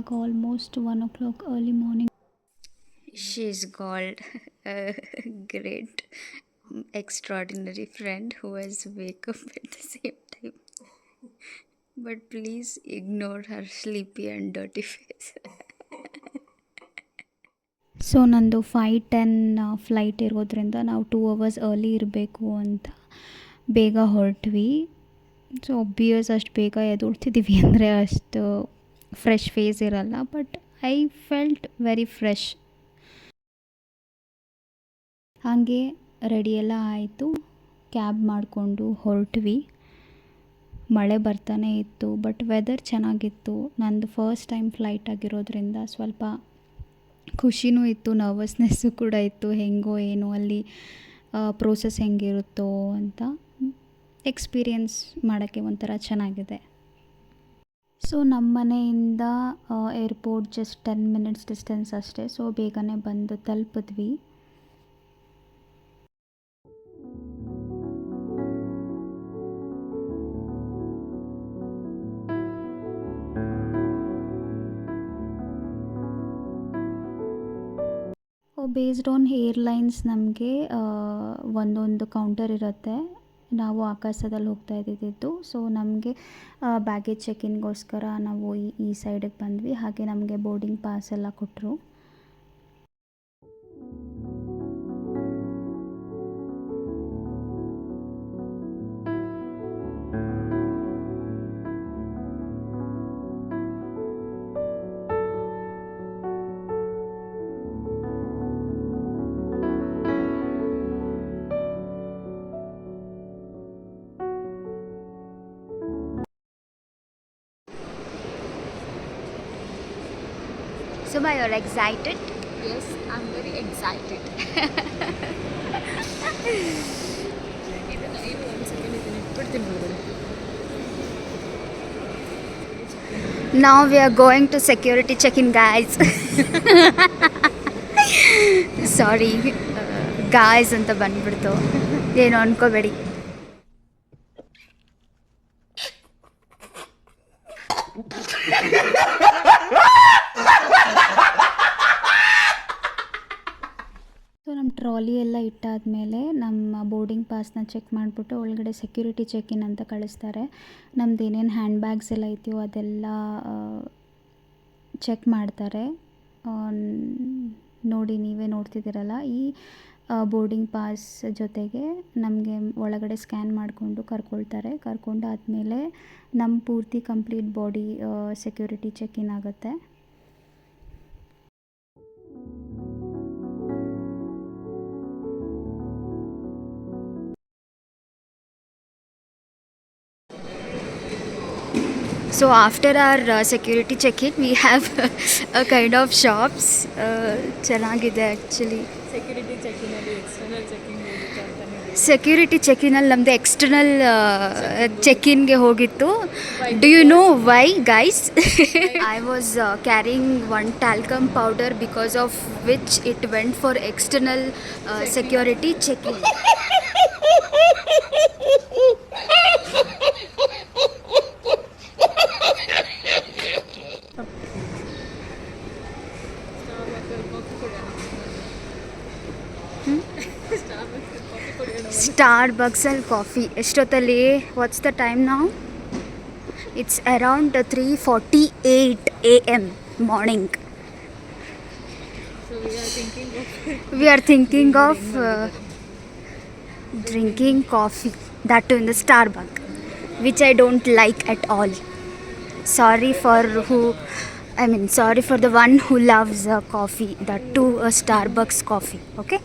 back almost 1 o'clock early morning. She's called a great, extraordinary friend who has wake up at the same time. But please ignore her sleepy and dirty face. So ನಂದು 5:10 flight ಇರೋದ್ರಿಂದ ನಾವು 2 hours early ಇರಬೇಕು ಅಂತ ಬೇಗ ಹೊರಟ್ವಿ. So obvious ಅಷ್ಟು ಬೇಗ ಎದ್ದೇಳ್ತಿದ್ದೀವಿ ಅಂದರೆ ಅಷ್ಟು ಫ್ರೆಶ್ ಫೇಸ್ ಇರಲ್ಲ, but I felt very fresh. ಹಾಗೆ ರೆಡಿ ಎಲ್ಲ ಆಯಿತು, ಕ್ಯಾಬ್ ಮಾಡಿಕೊಂಡು ಹೊರಟ್ವಿ. ಮಳೆ ಬರ್ತಾನೆ ಇತ್ತು, ಬಟ್ ವೆದರ್ ಚೆನ್ನಾಗಿತ್ತು. ನಂದು ಫಸ್ಟ್ ಟೈಮ್ ಫ್ಲೈಟ್ ಆಗಿರೋದ್ರಿಂದ ಸ್ವಲ್ಪ ಖುಷಿನೂ ಇತ್ತು, ನರ್ವಸ್ನೆಸ್ಸು ಕೂಡ ಇತ್ತು. ಹೆಂಗೋ ಏನೋ ಅಲ್ಲಿ ಪ್ರೋಸೆಸ್ ಹೆಂಗಿರುತ್ತೋ ಅಂತ ಎಕ್ಸ್ಪೀರಿಯನ್ಸ್ ಮಾಡೋಕ್ಕೆ ಒಂಥರ ಚೆನ್ನಾಗಿದೆ. ಸೊ ನಮ್ಮ ಮನೆಯಿಂದ ಏರ್ಪೋರ್ಟ್ ಜಸ್ಟ್ 10 ಮಿನಿಟ್ಸ್ ಡಿಸ್ಟೆನ್ಸ್ ಅಷ್ಟೇ. ಸೊ ಬೇಗನೆ ಬಂದು ತಲುಪಿದ್ವಿ. ಬೇಸ್ಡ್ ಆನ್ ಏರ್ಲೈನ್ಸ್ ನಮಗೆ ಒಂದೊಂದು ಕೌಂಟರ್ ಇರುತ್ತೆ. ನಾವು ಆಕಾಶದಲ್ಲಿ ಹೋಗ್ತಾ ಇದ್ದಿದ್ದು. ಸೊ ನಮಗೆ ಬ್ಯಾಗೇಜ್ ಚೆಕಿನ್ಗೋಸ್ಕರ ನಾವು ಈ ಸೈಡಿಗೆ ಬಂದ್ವಿ. ಹಾಗೆ ನಮಗೆ ಬೋರ್ಡಿಂಗ್ ಪಾಸ್ ಎಲ್ಲ ಕೊಟ್ಟರು. Suma, you're excited? Yes, I'm very excited. Now we are going to security check-in, guys. Sorry guys ಅಂತ ಬಂದ್ಬಿಡ್ತು, ಏನು ಅನ್ಕೋಬೇಡಿ. ಸೊ ನಮ್ಮ ಟ್ರಾಲಿ ಎಲ್ಲ ಇಟ್ಟಾದಮೇಲೆ ನಮ್ಮ ಬೋರ್ಡಿಂಗ್ ಪಾಸ್ನ ಚೆಕ್ ಮಾಡಿಬಿಟ್ಟು ಒಳಗಡೆ ಸೆಕ್ಯೂರಿಟಿ ಚೆಕ್-ಇನ್ ಅಂತ ಕಳಿಸ್ತಾರೆ. ನಮ್ದು ಏನೇನು ಹ್ಯಾಂಡ್ ಬ್ಯಾಗ್ಸ್ ಎಲ್ಲ ಇದೆಯೋ ಅದೆಲ್ಲ ಚೆಕ್ ಮಾಡ್ತಾರೆ. ನೋಡಿ, ನೀವೇ ನೋಡ್ತಿದ್ದೀರಲ್ಲ, ಈ ಬೋರ್ಡಿಂಗ್ ಪಾಸ್ ಜೊತೆಗೆ ನಮಗೆ ಒಳಗಡೆ ಸ್ಕ್ಯಾನ್ ಮಾಡಿಕೊಂಡು ಕರ್ಕೊಳ್ತಾರೆ. ಕರ್ಕೊಂಡು ಆದಮೇಲೆ ನಮ್ಮ ಪೂರ್ತಿ ಕಂಪ್ಲೀಟ್ ಬಾಡಿ ಸೆಕ್ಯೂರಿಟಿ ಚೆಕ್-ಇನ್ ಆಗುತ್ತೆ. So after our security check-in, we have a kind of shops. ಚೆನ್ನಾಗಿದೆ ಆ್ಯಕ್ಚುಲಿ. ಸೆಕ್ಯೂರಿಟಿ ಚೆಕಿನಲ್ಲಿ ನಮ್ಮದು ಎಕ್ಸ್ಟರ್ನಲ್ ಚೆಕ್-ಇನ್ಗೆ ಹೋಗಿತ್ತು. Do you know why, guys? I was carrying one talcum powder because of which it went for external security check-in. ಸ್ಟಾರ್ಬಕ್ಸಲ್ಲಿ coffee ಎಷ್ಟೊತ್ತಲ್ಲಿ? What's the time ನಾವು? It's around 3:48 AM morning. We are thinking of drinking coffee, that too in the Starbucks, which I don't like at all. Sorry for the one who loves coffee, that too a Starbucks coffee, okay?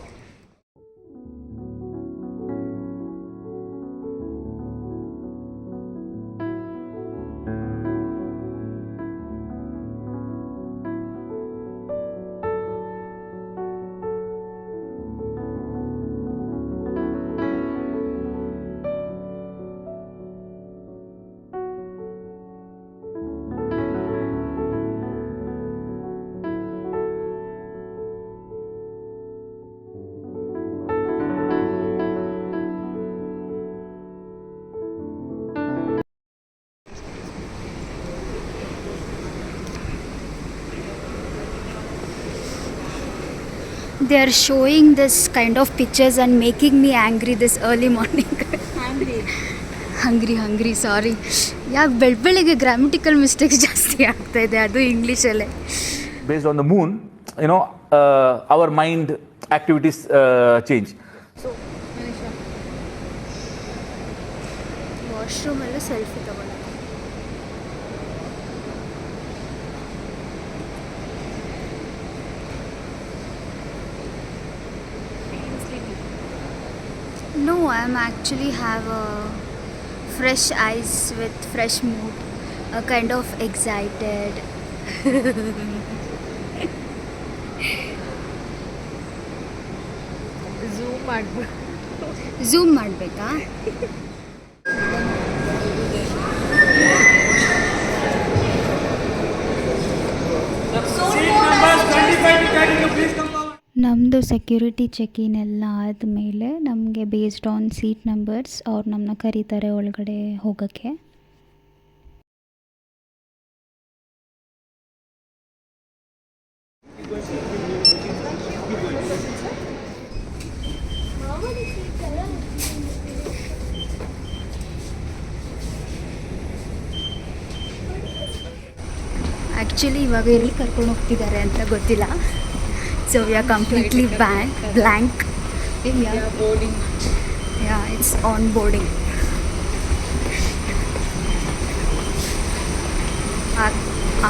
They are showing this kind of pictures and making me angry this early morning. Hungry sorry. ಯಾಕೆ ಬೆಳಗ್ಗೆ grammatical mistakes ಜಾಸ್ತಿ ಆಗ್ತಾ ಇದೆ, ಅದು ಇಂಗ್ಲೀಷಲ್ಲೇ. Based on the moon, our mind activities change. ವಾಶ್ರೂಮಲ್ಲೂ selfie ತಗೊಳ್ಳಿ. No, I'm actually have a fresh eyes with fresh mood, a kind of excited. Zoom ಮಾಡಬೇಕಾ? ನಮ್ಮದು ಸೆಕ್ಯೂರಿಟಿ ಚೆಕಿನ್ ಎಲ್ಲ ಆದಮೇಲೆ ನಮಗೆ ಬೇಸ್ಡ್ ಆನ್ ಸೀಟ್ ನಂಬರ್ಸ್ ಅವ್ರು ನಮ್ಮನ್ನ ಕರೀತಾರೆ ಒಳಗಡೆ ಹೋಗೋಕ್ಕೆ. ಆ್ಯಕ್ಚುಲಿ ಇವಾಗ ಎಲ್ಲಿ ಕರ್ಕೊಂಡು ಹೋಗ್ತಿದ್ದಾರೆ ಅಂತ ಗೊತ್ತಿಲ್ಲ. So we are completely blank. Yeah, it's on boarding.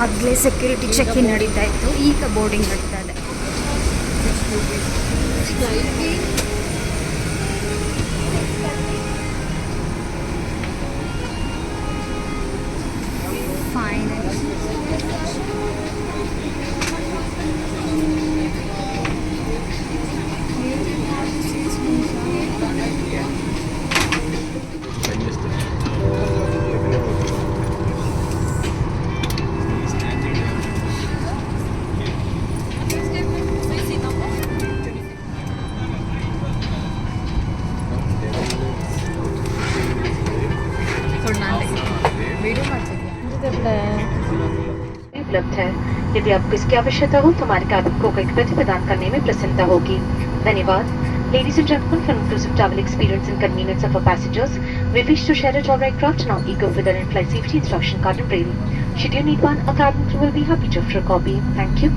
ಆಗಲೇ ಸೆಕ್ಯೂರಿಟಿ ಚೆಕಿಂಗ್ ನಡೀತಾ ಇತ್ತು, ಈಗ ಬೋರ್ಡಿಂಗ್ ನಡೀತಾ ಇದೆ. उपलब्ध है। यदि आपको इसकी आवश्यकता हो तो हमारे कैबिन को कनेक्टिविटी प्रदान करने में प्रसन्नता होगी। धन्यवाद। Ladies and gentlemen, for inclusive travel experience and convenience of our passengers, we wish to share a tour aircraft now equipped with an in-flight safety instruction card and braille. Should you need one, a cabin crew will be happy to offer a copy. Thank you.